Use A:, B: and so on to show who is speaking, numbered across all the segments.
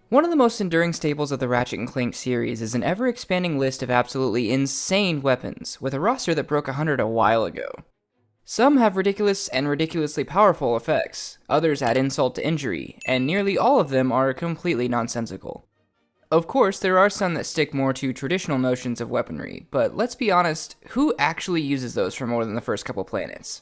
A: One of the most enduring staples of the Ratchet and Clank series is an ever-expanding list of absolutely insane weapons, with a roster that broke 100 a while ago. Some have ridiculous and ridiculously powerful effects, others add insult to injury, and nearly all of them are completely nonsensical. Of course, there are some that stick more to traditional notions of weaponry, but let's be honest, who actually uses those for more than the first couple planets?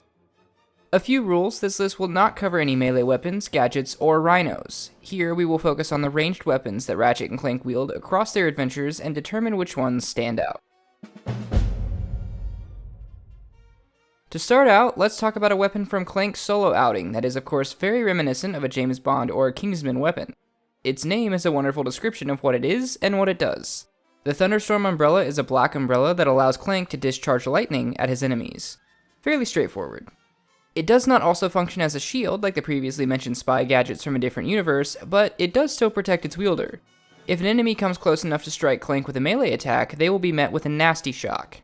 A: A few rules: this list will not cover any melee weapons, gadgets, or rhinos. Here we will focus on the ranged weapons that Ratchet and Clank wield across their adventures and determine which ones stand out. To start out, let's talk about a weapon from Clank's solo outing that is of course very reminiscent of a James Bond or Kingsman weapon. Its name is a wonderful description of what it is and what it does. The Thunderstorm umbrella is a black umbrella that allows Clank to discharge lightning at his enemies. Fairly straightforward. It does not also function as a shield like the previously mentioned spy gadgets from a different universe, but it does still protect its wielder. If an enemy comes close enough to strike Clank with a melee attack, they will be met with a nasty shock.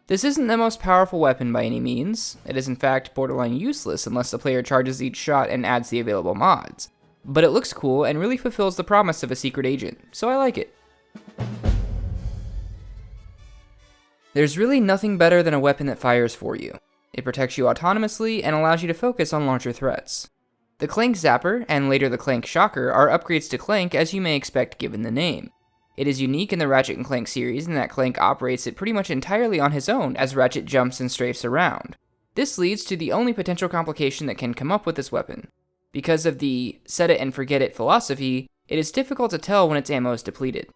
A: This isn't the most powerful weapon by any means. It is in fact borderline useless unless the player charges each shot and adds the available mods. But it looks cool and really fulfills the promise of a secret agent, so I like it. There's really nothing better than a weapon that fires for you. It protects you autonomously and allows you to focus on larger threats. The Clank Zapper, and later the Clank Shocker, are upgrades to Clank as you may expect given the name. It is unique in the Ratchet and Clank series in that Clank operates it pretty much entirely on his own as Ratchet jumps and strafes around. This leads to the only potential complication that can come up with this weapon. Because of the set it and forget it philosophy, it is difficult to tell when its ammo is depleted.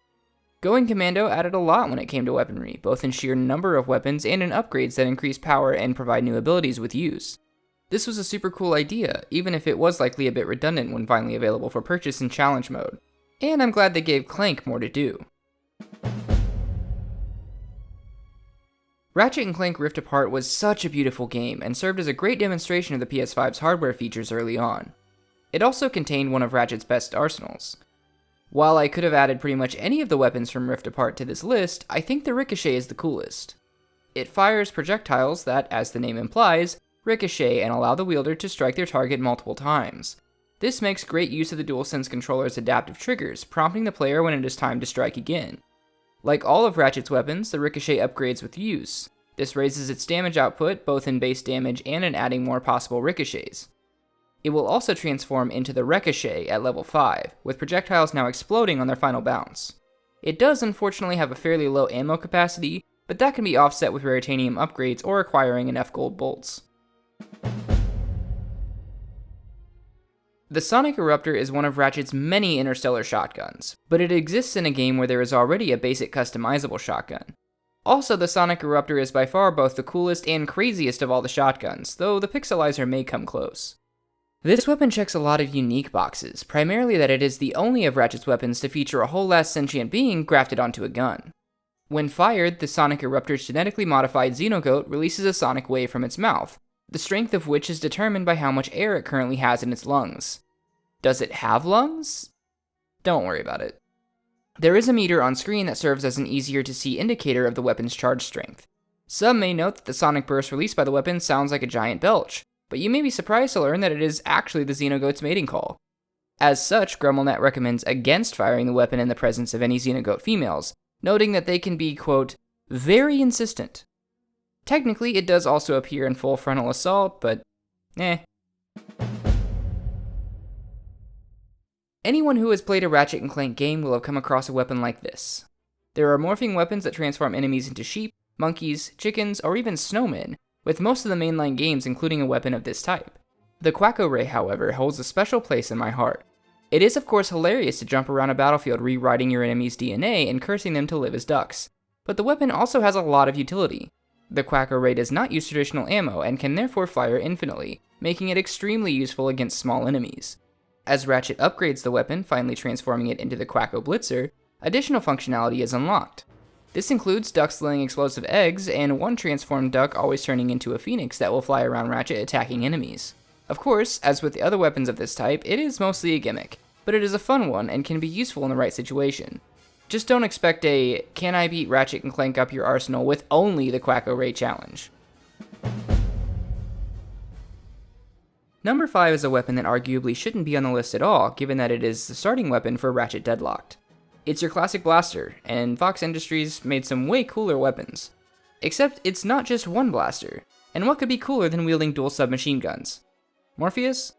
A: Going Commando added a lot when it came to weaponry, both in sheer number of weapons and in upgrades that increase power and provide new abilities with use. This was a super cool idea, even if it was likely a bit redundant when finally available for purchase in challenge mode. And I'm glad they gave Clank more to do. Ratchet and Clank Rift Apart was such a beautiful game and served as a great demonstration of the PS5's hardware features early on. It also contained one of Ratchet's best arsenals. While I could have added pretty much any of the weapons from Rift Apart to this list, I think the Ricochet is the coolest. It fires projectiles that, as the name implies, ricochet and allow the wielder to strike their target multiple times. This makes great use of the DualSense controller's adaptive triggers, prompting the player when it is time to strike again. Like all of Ratchet's weapons, the Ricochet upgrades with use. This raises its damage output, both in base damage and in adding more possible ricochets. It will also transform into the Ricochet at level 5, with projectiles now exploding on their final bounce. It does unfortunately have a fairly low ammo capacity, but that can be offset with Raritanium upgrades or acquiring enough gold bolts. The Sonic Eruptor is one of Ratchet's many interstellar shotguns, but it exists in a game where there is already a basic customizable shotgun. Also, the Sonic Eruptor is by far both the coolest and craziest of all the shotguns, though the pixelizer may come close. This weapon checks a lot of unique boxes, primarily that it is the only of Ratchet's weapons to feature a whole last sentient being grafted onto a gun. When fired, the Sonic Eruptor's genetically modified Xenogoat releases a sonic wave from its mouth, the strength of which is determined by how much air it currently has in its lungs. Does it have lungs? Don't worry about it. There is a meter on screen that serves as an easier to see indicator of the weapon's charge strength. Some may note that the sonic burst released by the weapon sounds like a giant belch, but you may be surprised to learn that it is actually the Xenogoat's mating call. As such, GrumbleNet recommends against firing the weapon in the presence of any Xenogoat females, noting that they can be, quote, very insistent. Technically, it does also appear in full frontal assault, but Anyone who has played a Ratchet and Clank game will have come across a weapon like this. There are morphing weapons that transform enemies into sheep, monkeys, chickens, or even snowmen, with most of the mainline games including a weapon of this type. The Quacko Ray, however, holds a special place in my heart. It is of course hilarious to jump around a battlefield rewriting your enemy's DNA and cursing them to live as ducks, but the weapon also has a lot of utility. The Quacko Ray does not use traditional ammo and can therefore fire infinitely, making it extremely useful against small enemies. As Ratchet upgrades the weapon, finally transforming it into the Quacko Blitzer, additional functionality is unlocked. This includes ducks laying explosive eggs, and one transformed duck always turning into a phoenix that will fly around Ratchet attacking enemies. Of course, as with the other weapons of this type, it is mostly a gimmick, but it is a fun one and can be useful in the right situation. Just don't expect a, can I beat Ratchet and Clank up your arsenal with only the Quacko Ray challenge. Number 5 is a weapon that arguably shouldn't be on the list at all, given that it is the starting weapon for Ratchet Deadlocked. It's your classic blaster, and Vox Industries made some way cooler weapons. Except it's not just one blaster, and what could be cooler than wielding dual submachine guns? Morpheus?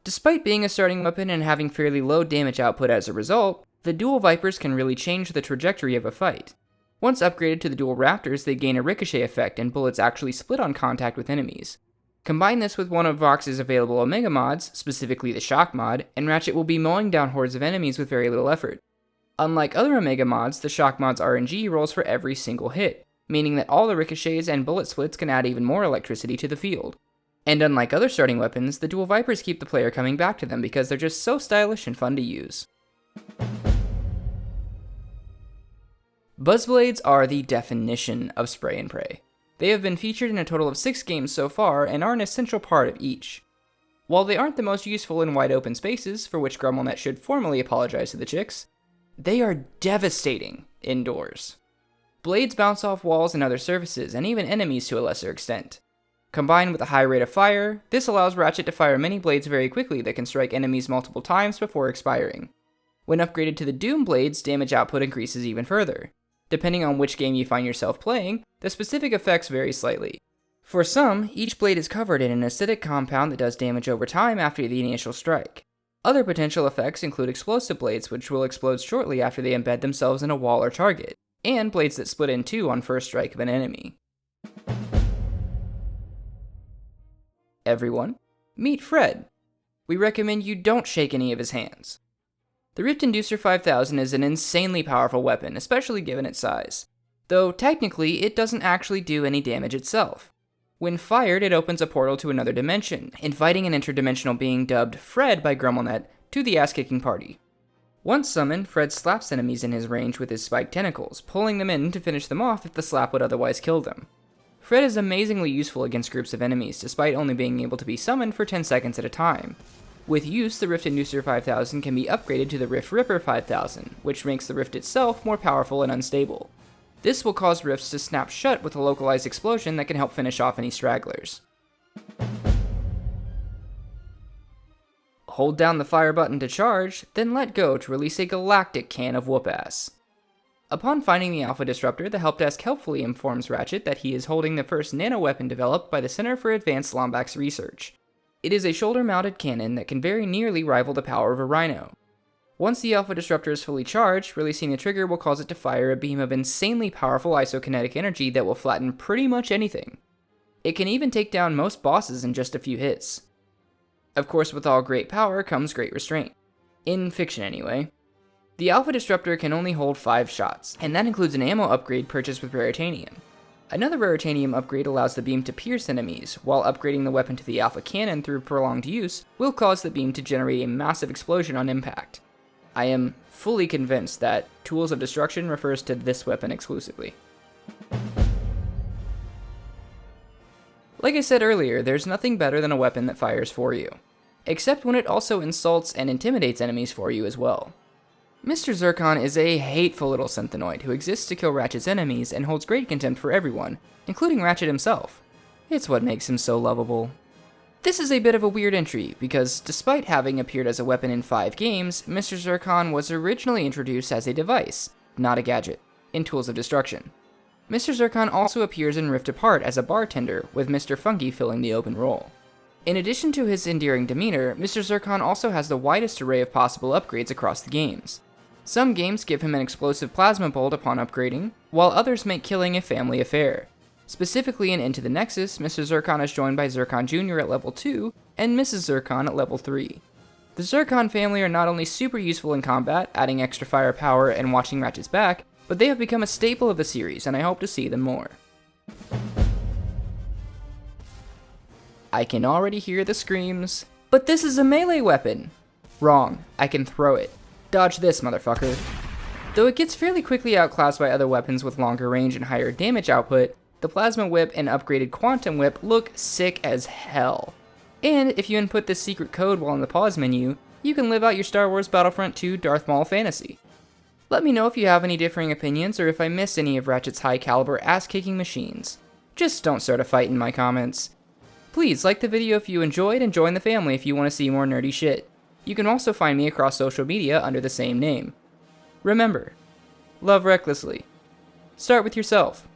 A: Despite being a starting weapon and having fairly low damage output as a result, the dual Vipers can really change the trajectory of a fight. Once upgraded to the dual Raptors, they gain a ricochet effect and bullets actually split on contact with enemies. Combine this with one of Vox's available Omega mods, specifically the Shock mod, and Ratchet will be mowing down hordes of enemies with very little effort. Unlike other Omega mods, the Shock mod's RNG rolls for every single hit, meaning that all the ricochets and bullet splits can add even more electricity to the field. And unlike other starting weapons, the dual Vipers keep the player coming back to them because they're just so stylish and fun to use. Buzzblades are the definition of spray and pray. They have been featured in a total of 6 games so far and are an essential part of each. While they aren't the most useful in wide open spaces, for which GrumbleNet should formally apologize to the chicks, they are devastating indoors. Blades bounce off walls and other surfaces, and even enemies to a lesser extent. Combined with a high rate of fire, this allows Ratchet to fire many blades very quickly that can strike enemies multiple times before expiring. When upgraded to the Doom blades, damage output increases even further. Depending on which game you find yourself playing, the specific effects vary slightly. For some, each blade is covered in an acidic compound that does damage over time after the initial strike. Other potential effects include explosive blades, which will explode shortly after they embed themselves in a wall or target, and blades that split in two on first strike of an enemy. Everyone, meet Fred. We recommend you don't shake any of his hands. The Rift Inducer 5000 is an insanely powerful weapon, especially given its size. Though technically, it doesn't actually do any damage itself. When fired, it opens a portal to another dimension, inviting an interdimensional being dubbed Fred by GrumbleNet to the ass-kicking party. Once summoned, Fred slaps enemies in his range with his spiked tentacles, pulling them in to finish them off if the slap would otherwise kill them. Fred is amazingly useful against groups of enemies, despite only being able to be summoned for 10 seconds at a time. With use, the Rift Inducer 5000 can be upgraded to the Rift Ripper 5000, which makes the Rift itself more powerful and unstable. This will cause rifts to snap shut with a localized explosion that can help finish off any stragglers. Hold down the fire button to charge, then let go to release a galactic can of whoop-ass. Upon finding the Alpha Disruptor, the help desk helpfully informs Ratchet that he is holding the first nano-weapon developed by the Center for Advanced Lombax Research. It is a shoulder-mounted cannon that can very nearly rival the power of a Rhino. Once the Alpha Disruptor is fully charged, releasing the trigger will cause it to fire a beam of insanely powerful isokinetic energy that will flatten pretty much anything. It can even take down most bosses in just a few hits. Of course, with all great power comes great restraint. In fiction, anyway. The Alpha Disruptor can only hold 5 shots, and that includes an ammo upgrade purchased with Raritanium. Another Raritanium upgrade allows the beam to pierce enemies, while upgrading the weapon to the Alpha Cannon through prolonged use will cause the beam to generate a massive explosion on impact. I am fully convinced that Tools of Destruction refers to this weapon exclusively. Like I said earlier, there's nothing better than a weapon that fires for you. Except when it also insults and intimidates enemies for you as well. Mr. Zircon is a hateful little synthenoid who exists to kill Ratchet's enemies and holds great contempt for everyone, including Ratchet himself. It's what makes him so lovable. This is a bit of a weird entry, because despite having appeared as a weapon in 5 games, Mr. Zircon was originally introduced as a device, not a gadget, in Tools of Destruction. Mr. Zircon also appears in Rift Apart as a bartender, with Mr. Funky filling the open role. In addition to his endearing demeanor, Mr. Zircon also has the widest array of possible upgrades across the games. Some games give him an explosive plasma bolt upon upgrading, while others make killing a family affair. Specifically in Into the Nexus, Mr. Zircon is joined by Zircon Jr. at level 2, and Mrs. Zircon at level 3. The Zircon family are not only super useful in combat, adding extra firepower and watching Ratchet's back, but they have become a staple of the series, and I hope to see them more. I can already hear the screams, but this is a melee weapon! Wrong, I can throw it. Dodge this, motherfucker. Though it gets fairly quickly outclassed by other weapons with longer range and higher damage output, the Plasma Whip and upgraded Quantum Whip look sick as hell. And if you input this secret code while in the pause menu, you can live out your Star Wars Battlefront 2 Darth Maul fantasy. Let me know if you have any differing opinions or if I missed any of Ratchet's high caliber ass-kicking machines. Just don't start a fight in my comments. Please like the video if you enjoyed and join the family if you want to see more nerdy shit. You can also find me across social media under the same name. Remember, love recklessly. Start with yourself.